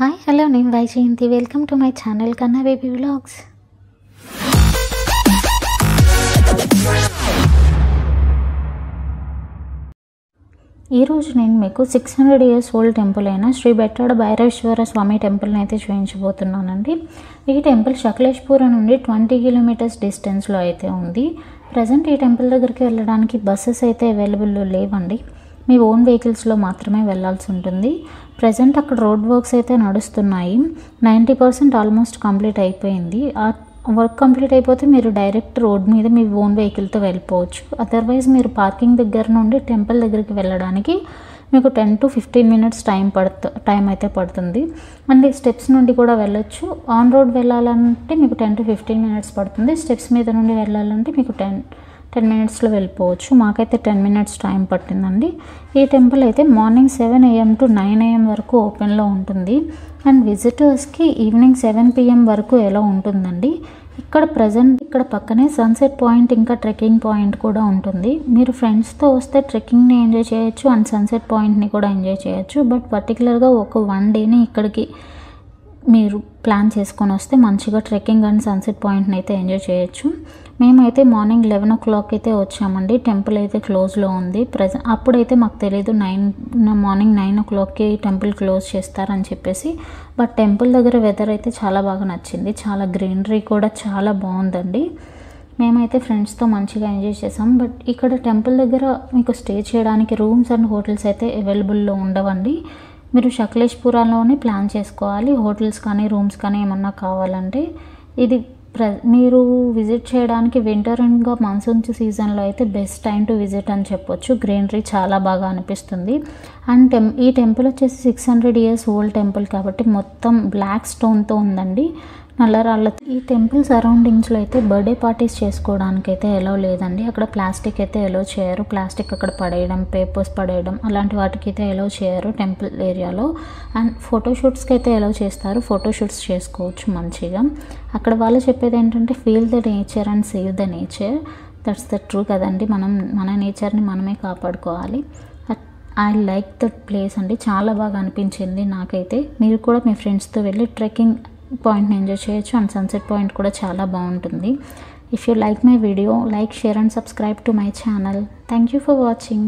Hi hello నేను Vyjayanthi. Welcome to my channel కన్నా baby vlogs. ఈరోజు నేను మీకు 600 years ఓల్డ్ టెంపుల్ అయిన శ్రీ బెట్టాడ భైరవేశ్వర స్వామి టెంపుల్ని అయితే చూపించబోతున్నానండి. ఈ టెంపుల్ సకలేష్పురం నుండి 20 kilometers డిస్టెన్స్లో అయితే ఉంది. ప్రజెంట్ ఈ టెంపుల్ దగ్గరికి వెళ్ళడానికి బస్సెస్ అయితే అవైలబుల్లో లేవండి. మీ ఓన్ వెహికల్స్లో మాత్రమే వెళ్ళాల్సి ఉంటుంది. ప్రజెంట్ అక్కడ రోడ్ వర్క్స్ అయితే నడుస్తున్నాయి. 90% ఆల్మోస్ట్ కంప్లీట్ అయిపోయింది. ఆ వర్క్ కంప్లీట్ అయిపోతే మీరు డైరెక్ట్ రోడ్ మీద మీ ఓన్ వెహికల్తో వెళ్ళిపోవచ్చు. అదర్వైజ్ మీరు పార్కింగ్ దగ్గర నుండి టెంపుల్ దగ్గరికి వెళ్ళడానికి మీకు 10 to 15 minutes టైం అయితే పడుతుంది. అండ్ స్టెప్స్ నుండి కూడా వెళ్ళొచ్చు. ఆన్ రోడ్ వెళ్ళాలంటే మీకు 10 to 15 minutes పడుతుంది. స్టెప్స్ మీద నుండి వెళ్ళాలంటే మీకు 10 minutesలో వెళ్ళిపోవచ్చు. మాకైతే 10 minutes టైం పట్టిందండి. ఈ టెంపుల్ అయితే మార్నింగ్ 7 AM to 9 AM వరకు ఓపెన్లో ఉంటుంది. అండ్ విజిటర్స్కి ఈవినింగ్ 7 PM వరకు ఎలా ఉంటుందండి. ఇక్కడ పక్కనే సన్సెట్ పాయింట్ ఇంకా ట్రెక్కింగ్ పాయింట్ కూడా ఉంటుంది. మీరు ఫ్రెండ్స్తో వస్తే ట్రెక్కింగ్ని ఎంజాయ్ చేయొచ్చు అండ్ సన్సెట్ పాయింట్ని కూడా ఎంజాయ్ చేయొచ్చు. బట్ పర్టికులర్గా ఒక 1 dayని ఇక్కడికి మీరు ప్లాన్ చేసుకొని వస్తే మంచిగా ట్రెక్కింగ్ అండ్ సన్సెట్ పాయింట్ని అయితే ఎంజాయ్ చేయొచ్చు. మేమైతే మార్నింగ్ 11 o'clock అయితే వచ్చామండి. టెంపుల్ అయితే క్లోజ్లో ఉంది. అప్పుడైతే మాకు తెలీదు మార్నింగ్ 9 o'clockకి టెంపుల్ క్లోజ్ చేస్తారని చెప్పేసి. బట్ టెంపుల్ దగ్గర వెదర్ అయితే చాలా బాగా నచ్చింది. చాలా గ్రీనరీ కూడా చాలా బాగుందండి. మేమైతే ఫ్రెండ్స్తో మంచిగా ఎంజాయ్ చేసాం. బట్ ఇక్కడ టెంపుల్ దగ్గర మీకు స్టే చేయడానికి రూమ్స్ అండ్ హోటల్స్ అయితే అవైలబుల్లో ఉండవండి. మీరు సకలేష్పురంలోనే ప్లాన్ చేసుకోవాలి. హోటల్స్ కానీ రూమ్స్ కానీ ఏమన్నా కావాలంటే ఇది మీరు విజిట్ చేయడానికి వింటర్ ఇంకా మాన్సూన్ సీజన్లో అయితే బెస్ట్ టైం టు విజిట్ అని చెప్పొచ్చు. గ్రీనరీ చాలా బాగా అనిపిస్తుంది. అండ్ ఈ టెంపుల్ వచ్చేసి 600 years ఓల్డ్ టెంపుల్ కాబట్టి మొత్తం బ్లాక్ స్టోన్తో ఉందండి, నల్లరాళ్ళ. ఈ టెంపుల్ సరౌండింగ్స్లో అయితే బర్త్డే పార్టీస్ చేసుకోవడానికి అయితే ఎలో లేదండి. అక్కడ ప్లాస్టిక్ అయితే ఎలో చేయరు. ప్లాస్టిక్ అక్కడ పడేయడం, పేపర్స్ పడేయడం అలాంటి వాటికి అయితే ఎలో చేయరు టెంపుల్ ఏరియాలో. అండ్ ఫోటోషూట్స్కి అయితే ఎలో చేస్తారు. ఫోటోషూట్స్ చేసుకోవచ్చు మంచిగా. అక్కడ వాళ్ళు చెప్పేది ఏంటంటే feel the nature and save the nature. That's the true కదండి. మన నేచర్ని మనమే కాపాడుకోవాలి. ఐ లైక్ దట్ ప్లేస్ అండి. చాలా బాగా అనిపించింది నాకైతే. మీరు కూడా మీ ఫ్రెండ్స్తో వెళ్ళి ట్రెక్కింగ్ పాయింట్ని ఎంజాయ్ చేయొచ్చు అండ్ సన్సెట్ పాయింట్ కూడా చాలా బాగుంటుంది. If you like my video, like, share and subscribe to my channel. Thank you for watching.